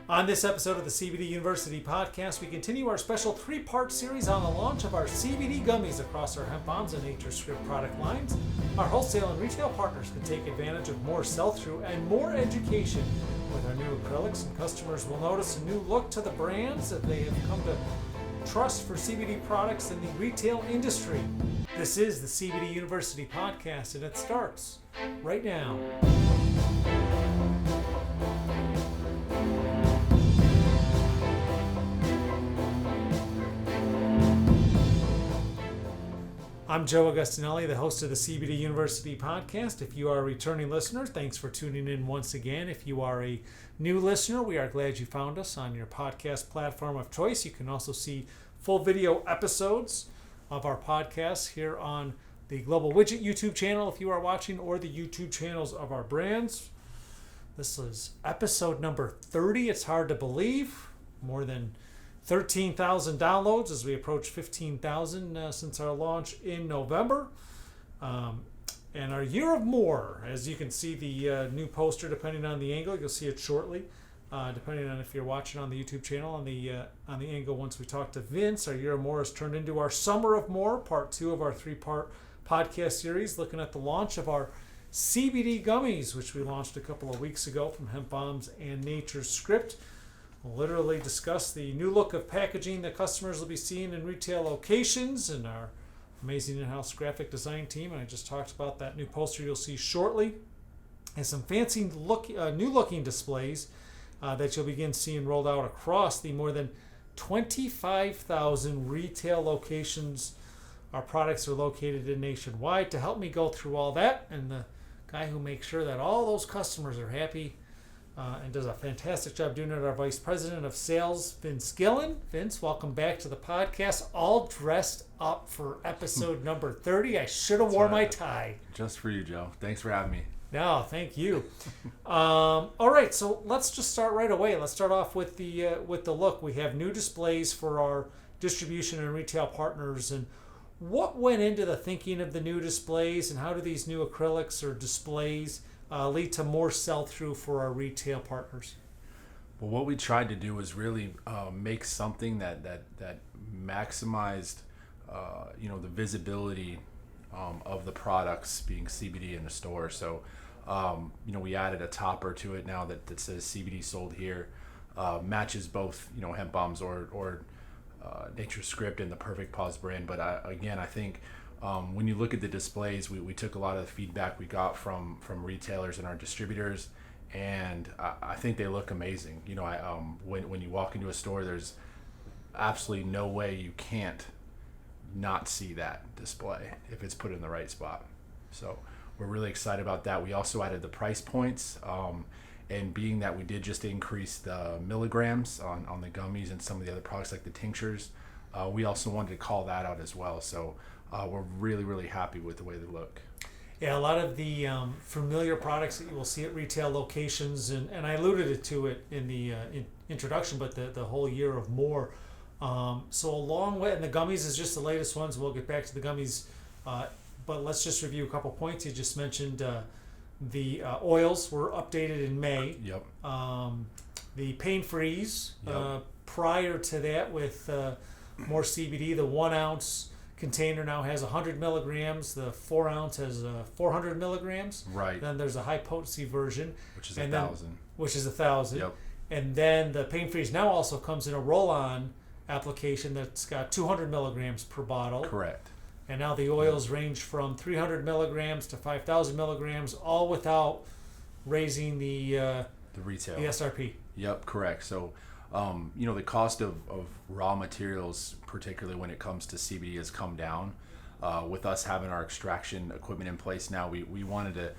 On this episode of the CBD University podcast, we continue our special three-part series on the launch of our CBD Gummies across our Hemp Bombs and Nature Script product lines. Our wholesale and retail partners can take advantage of more sell-through and more education with our new acrylics, and customers will notice a new look to the brands that they have come to trust for CBD products in the retail industry. This is the CBD University podcast, and it starts right now. I'm Joe Augustinelli, the host of the CBD University podcast. If you are a returning listener, thanks for tuning in once again. If you are a new listener, we are glad you found us on your podcast platform of choice. You can also see full video episodes of our podcasts here on the Global Widget YouTube channel if you are watching, or the YouTube channels of our brands. This is episode number 30. It's hard to believe. More than 13,000 downloads as we approach 15,000 since our launch in November. And our year of more, as you can see the new poster, depending on the angle, you'll see it shortly, depending on if you're watching on the YouTube channel. On the angle, once we talk to Vince, our year of more has turned into our summer of more, part 2 of our 3-part podcast series, looking at the launch of our CBD Gummies, which we launched a couple of weeks ago from Hemp Bombs and Nature Script. We'll literally discuss the new look of packaging that customers will be seeing in retail locations and our amazing in-house graphic design team. And I just talked about that new poster you'll see shortly. And some fancy new-looking displays that you'll begin seeing rolled out across the more than 25,000 retail locations our products are located in nationwide. To help me go through all that, and the guy who makes sure that all those customers are happy and does a fantastic job doing it, our Vice President of Sales, Vince Gillen. Vince, welcome back to the podcast, all dressed up for episode number 30. I should have worn my tie. Just for you, Joe. Thanks for having me. No, thank you. All right, so let's just start right away. Let's start off with the look. We have new displays for our distribution and retail partners. And what went into the thinking of the new displays, and how do these new acrylics or displays lead to more sell-through for our retail partners? Well, what we tried to do was really make something that maximized, the visibility of the products being CBD in the store. So, we added a topper to it now that says CBD sold here, matches both, Hemp Bombs or Nature Script and the Perfect Pause brand. But I think when you look at the displays, we took a lot of the feedback we got from retailers and our distributors, and I think they look amazing. When you walk into a store, there's absolutely no way you can't not see that display if it's put in the right spot. So we're really excited about that. We also added the price points, and being that we did just increase the milligrams on the gummies and some of the other products like the tinctures, we also wanted to call that out as well. So we're really, really happy with the way they look. Yeah, a lot of the familiar products that you will see at retail locations, and I alluded to it in the introduction, but the whole year of more. So a long way, and the gummies is just the latest ones. We'll get back to the gummies, but let's just review a couple points. You just mentioned the oils were updated in May. Yep. The pain freeze. Yep. Prior to that, with more CBD, the 1 ounce container now has 100 milligrams. The 4 ounce has 400 milligrams. Right. Then there's a high potency version, which is 1,000. Which is 1,000. Yep. And then the pain freeze now also comes in a roll-on application that's got 200 milligrams per bottle. Correct. And now the oils range from 300 milligrams to 5,000 milligrams, all without raising the retail, the SRP. Yep, correct. So, the cost of raw materials, particularly when it comes to CBD, has come down. With us having our extraction equipment in place now, we wanted to,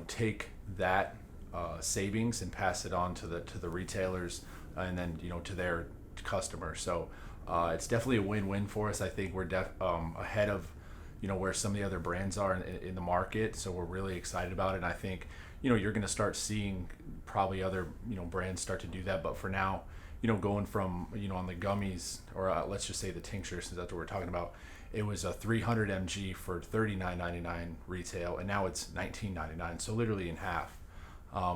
take that savings and pass it on to the retailers, and then to their customers. So it's definitely a win-win for us. I think we're ahead of where some of the other brands are in the market. So we're really excited about it. And I think you're going to start seeing probably other brands start to do that. But for now, going from on the gummies, or let's just say the tincture, since that's what we're talking about, it was a 300 mg for $39.99 retail, and now it's $19.99. So literally in half,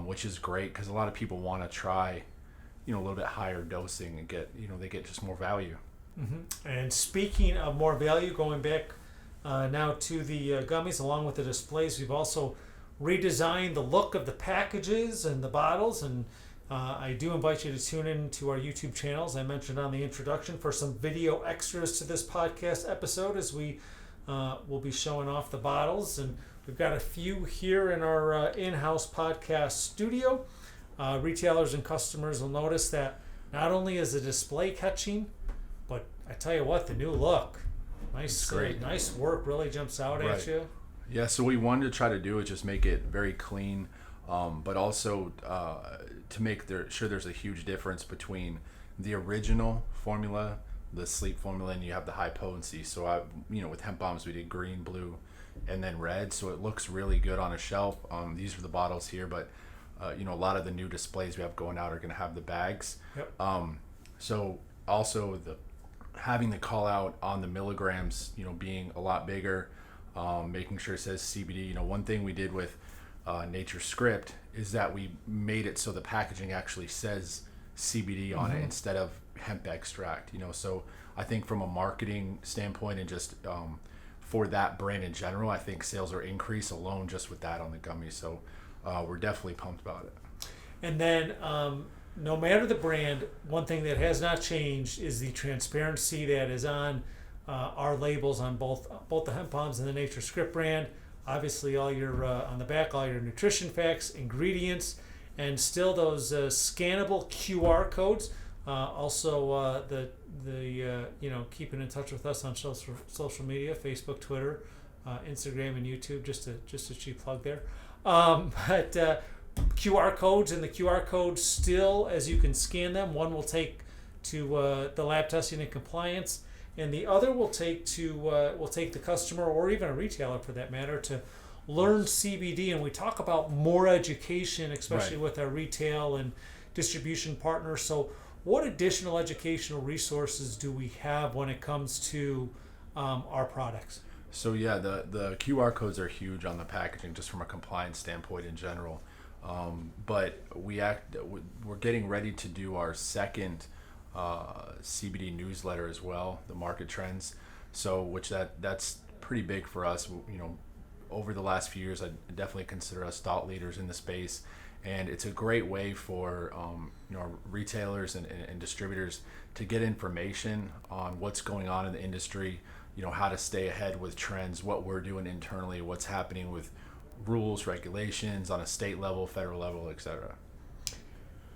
which is great because a lot of people want to try a little bit higher dosing and they get just more value. And speaking of more value, going back now to the gummies along with the displays, we've also redesigned the look of the packages and the bottles, and I do invite you to tune in to our YouTube channels. I mentioned on the introduction for some video extras to this podcast episode as we will be showing off the bottles, and we've got a few here in our in-house podcast studio. Retailers and customers will notice that not only is the display catching, but I tell you what, the new look, nice work, really jumps out at you. Yeah, so what we wanted to try to do is just make it very clean, but also to make sure there's a huge difference between the original formula, the sleep formula, and you have the high potency. So with Hemp Bombs, we did green, blue, and then red, so it looks really good on a shelf. These are the bottles here, but a lot of the new displays we have going out are going to have the bags. Yep. So also having the call out on the milligrams, being a lot bigger, making sure it says CBD. One thing we did with Nature Script is that we made it so the packaging actually says CBD on it instead of hemp extract. So I think from a marketing standpoint and just for that brand in general, I think sales are increased alone just with that on the gummies. So we're definitely pumped about it. And then no matter the brand, one thing that has not changed is the transparency that is on our labels on both the Hemp Bombs and the Nature Script brand. Obviously, all your on the back, all your nutrition facts, ingredients, and still those scannable QR codes. Also, keeping in touch with us on social media, Facebook, Twitter, Instagram, and YouTube. Just a cheap plug there. But QR codes, and the QR codes still, as you can scan them, one will take to the lab testing and compliance, and the other will take the customer, or even a retailer for that matter, to learn CBD. And we talk about more education, especially with our retail and distribution partners. So what additional educational resources do we have when it comes to our products? So yeah, the QR codes are huge on the packaging, just from a compliance standpoint in general. But we're getting ready to do our second CBD newsletter as well, the market trends. So that's pretty big for us. Over the last few years, I definitely consider us thought leaders in the space, and it's a great way for retailers and distributors to get information on what's going on in the industry. How to stay ahead with trends, what we're doing internally, what's happening with rules, regulations on a state level, federal level, etc.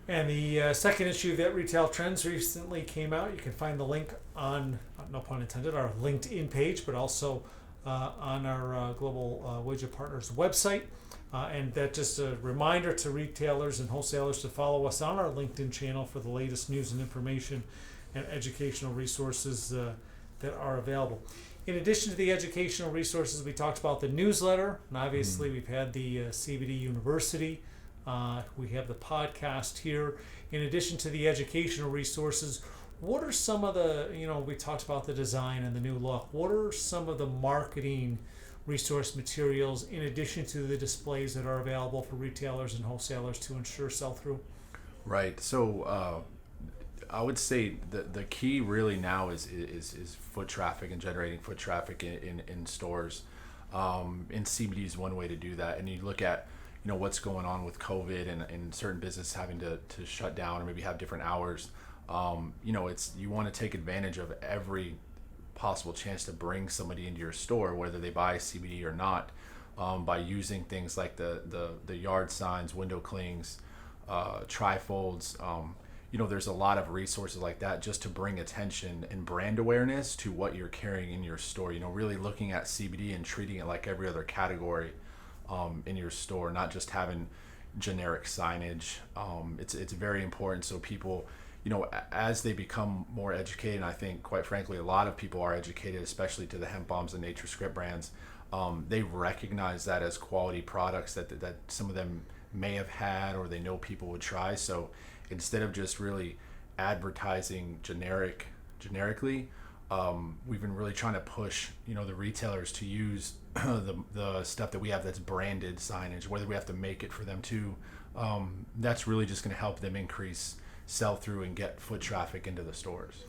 And the second issue that Retail Trends recently came out. You can find the link on, no pun intended, our LinkedIn page, but also on our Global Widget Partners website. And that's just a reminder to retailers and wholesalers to follow us on our LinkedIn channel for the latest news and information and educational resources that are available. In addition to the educational resources, we talked about the newsletter, and obviously we've had the CBD University. We have the podcast here. In addition to the educational resources, what are some of the, we talked about the design and the new look. What are some of the marketing resource materials in addition to the displays that are available for retailers and wholesalers to ensure sell-through? Right. So I would say the key really now is foot traffic and generating foot traffic in stores. And CBD is one way to do that. And you look at what's going on with COVID and certain businesses having to shut down or maybe have different hours. You want to take advantage of every possible chance to bring somebody into your store, whether they buy CBD or not, by using things like the yard signs, window clings, trifolds. There's a lot of resources like that just to bring attention and brand awareness to what you're carrying in your store. Really looking at CBD and treating it like every other category in your store, not just having generic signage. It's very important so people, as they become more educated, and I think quite frankly a lot of people are educated, especially to the Hemp Bombs and Nature Script brands, they recognize that as quality products that some of them may have had or they know people would try. So instead of just really advertising generically, we've been really trying to push the retailers to use the stuff that we have that's branded signage, whether we have to make it for them too. That's really just going to help them increase sell through and get foot traffic into the stores.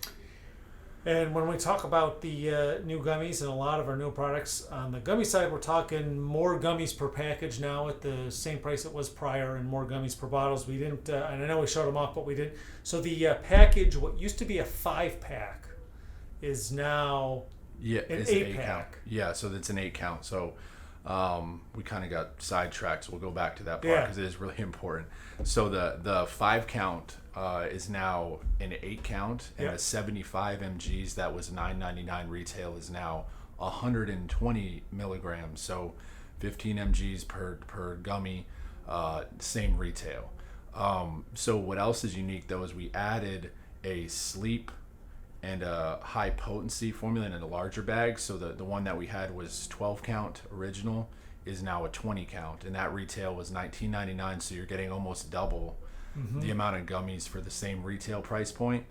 And when we talk about the new gummies and a lot of our new products, on the gummy side, we're talking more gummies per package now at the same price it was prior, and more gummies per bottles. We didn't, and I know we showed them off, but we didn't. So the package, what used to be a 5-pack, is now an 8-pack. Yeah, so it's an 8 count. So we kind of got sidetracked, so we'll go back to that part because it is really important. So the 5 count is now an 8 count, and a 75 mgs that was $9.99 retail is now 120 milligrams. So 15 mgs per gummy, same retail. So what else is unique though is we added a sleep and a high potency formula in a larger bag. So the one that we had was 12 count original is now a 20 count, and that retail was $19.99. So you're getting almost double the amount of gummies for the same retail price point.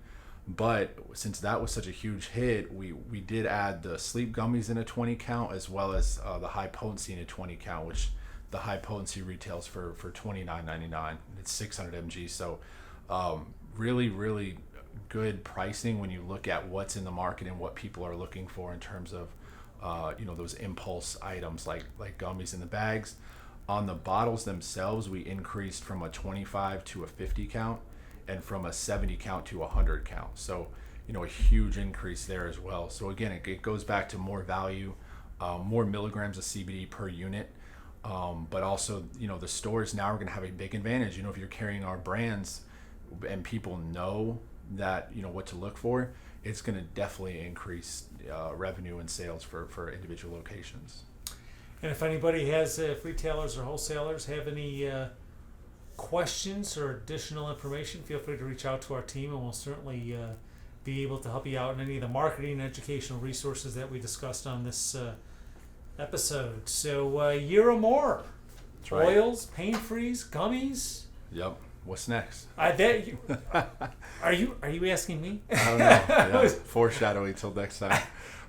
But since that was such a huge hit, we did add the sleep gummies in a 20 count, as well as the high potency in a 20 count, which the high potency retails for $29.99. It's 600 mg. So really, really good pricing when you look at what's in the market and what people are looking for in terms of those impulse items like gummies in the bags. On the bottles themselves, we increased from a 25 to a 50 count, and from a 70 count to a 100 count. So a huge increase there as well. So again, it goes back to more value, more milligrams of CBD per unit. But also, the stores now are going to have a big advantage. If you're carrying our brands and people know that, what to look for, it's going to definitely increase revenue and sales for individual locations. And if anybody has, if retailers or wholesalers have any questions or additional information, feel free to reach out to our team, and we'll certainly be able to help you out in any of the marketing and educational resources that we discussed on this episode. So a year or more. That's right. Oils, pain-frees, gummies. Yep. What's next? Are you asking me? I don't know. Yeah. Foreshadowing till next time.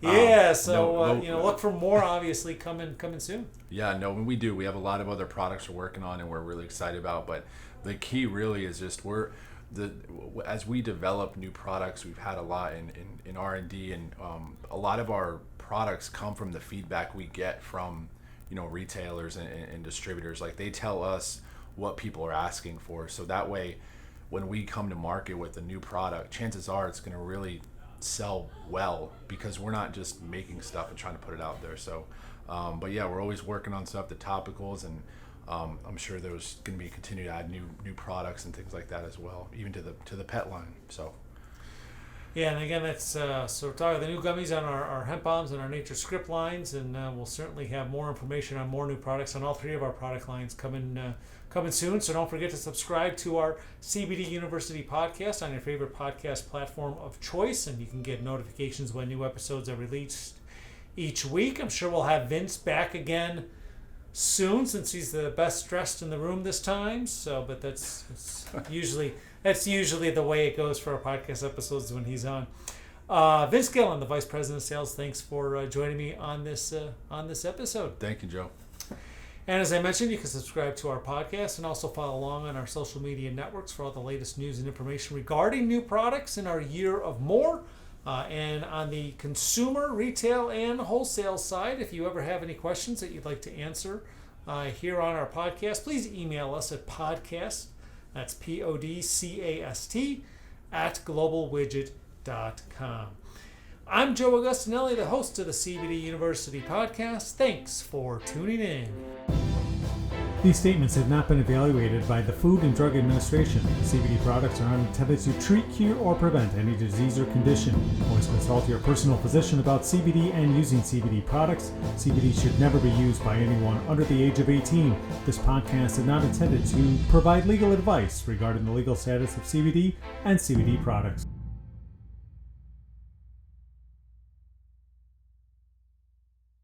Look for more, obviously, coming soon. Yeah, no, we do. We have a lot of other products we're working on and we're really excited about. But the key really is just as we develop new products, we've had a lot in R&D, and a lot of our products come from the feedback we get from retailers and distributors. Like, they tell us what people are asking for. So that way, when we come to market with a new product, chances are it's going to really sell well, because we're not just making stuff and trying to put it out there. So but yeah, we're always working on stuff, the topicals, and I'm sure there's going to be continue to add new products and things like that as well, even to the pet line. So yeah, and again, that's so we're talking the new gummies on our Hemp Bombs and our Nature Script lines, and we'll certainly have more information on more new products on all 3 of our product lines coming soon. So don't forget to subscribe to our CBD University podcast on your favorite podcast platform of choice, and you can get notifications when new episodes are released each week. I'm sure we'll have Vince back again soon, since he's the best dressed in the room this time. So, but that's usually the way it goes for our podcast episodes when he's on. Vince Gillen, the Vice President of Sales, thanks for joining me on this episode. Thank you, Joe. And as I mentioned, you can subscribe to our podcast and also follow along on our social media networks for all the latest news and information regarding new products in our year of more. And on the consumer, retail, and wholesale side, if you ever have any questions that you'd like to answer here on our podcast, please email us at podcast, that's PODCAST, @globalwidget.com. I'm Joe Augustinelli, the host of the CBD University podcast. Thanks for tuning in. These statements have not been evaluated by the Food and Drug Administration. CBD products are not intended to treat, cure, or prevent any disease or condition. Always consult your personal physician about CBD and using CBD products. CBD should never be used by anyone under the age of 18. This podcast is not intended to provide legal advice regarding the legal status of CBD and CBD products.